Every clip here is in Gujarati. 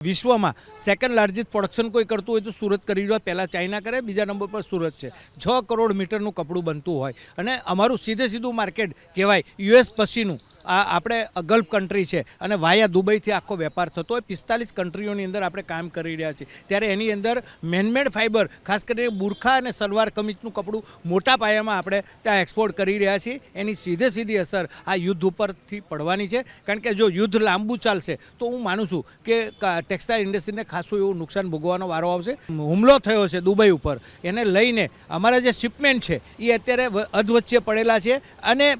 વિશ્વમાં સેકન્ડ લાર્જેસ્ટ પ્રોડક્શન કોઈ કરતું હોય તો સુરત કરી રહ્યો, પહેલાં ચાઇના કરે, બીજા નંબર પર સુરત છે. 6 કરોડ મીટરનું કપડું બનતું હોય અને અમારું સીધું માર્કેટ કહેવાય યુએસ પછીનું આપણે ગલ્ફ કન્ટ્રી છે અને વાયા દુબઈથી આખો વેપાર થતો હોય. 45 કન્ટ્રીઓની અંદર આપણે કામ કરી રહ્યા છીએ. ત્યારે એની અંદર મેનમેડ ફાઇબર, ખાસ કરીને બુરખા અને સલવાર કમીઝનું કપડું મોટા પાયામાં આપણે ત્યાં એક્સપોર્ટ કરી રહ્યા છીએ. એની સીધી અસર આ યુદ્ધ ઉપરથી પડવાની છે, કારણ કે જો યુદ્ધ લાંબુ ચાલશે તો હું માનું છું કે ટેક્સટાઇલ ઇન્ડસ્ટ્રીને ખાસું એવું નુકસાન ભોગવવાનો વારો આવશે. હુમલો થયો છે દુબઈ ઉપર, એને લઈને અમારા જે શિપમેન્ટ છે એ અત્યારે અધવચ્ચે પડેલા છે અને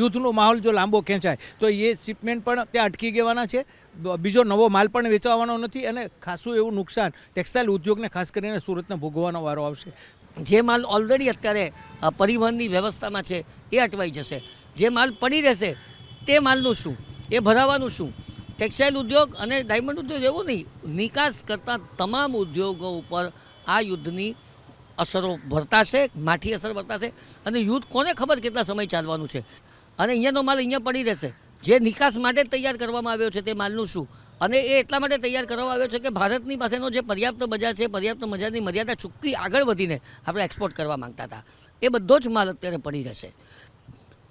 યુદ્ધનો માહોલ જો લાંબો ખેંચાય તો એ શિપમેન્ટ પણ ત્યાં અટકી જવાના છે. બીજો નવો માલ પણ વેચવાનો નથી અને ખાસું એવું નુકસાન ટેક્સટાઇલ ઉદ્યોગને ખાસ કરીને સુરતને ભોગવવાનો વારો આવશે. જે માલ ઓલરેડી અત્યારે પરિવહનની વ્યવસ્થામાં છે એ અટવાઈ જશે. જે માલ પડી રહેશે તે માલનું શું, એ ભરાવાનું શું? ટેક્સટાઇલ ઉદ્યોગ અને ડાયમંડ ઉદ્યોગ એવું નહીં, નિકાસ કરતા તમામ ઉદ્યોગો ઉપર આ યુદ્ધની અસરો વર્તાશે, માઠી અસર વર્તાશે. અને યુદ્ધ કોને ખબર કેટલા સમય ચાલવાનું છે. અને અહીંયાનો માલ અહીંયા પડી રહેશે. જે નિકાસ માટે તૈયાર કરવામાં આવ્યો છે તે માલનું શું? અને એ એટલા માટે તૈયાર કરવામાં આવ્યો છે કે ભારતની પાસેનો જે પર્યાપ્ત બજાર છે, પર્યાપ્ત બજારની મર્યાદા ચૂકી આગળ વધીને આપણે એક્સપોર્ટ કરવા માંગતા હતા, એ બધો જ માલ અત્યારે પડી રહેશે.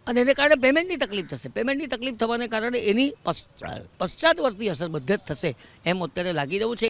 અને એને કારણે પેમેન્ટની તકલીફ થશે. પેમેન્ટની તકલીફ થવાને કારણે એની પશ્ચાતવર્તી અસર બધે જ થશે એમ અત્યારે લાગી રહ્યું છે.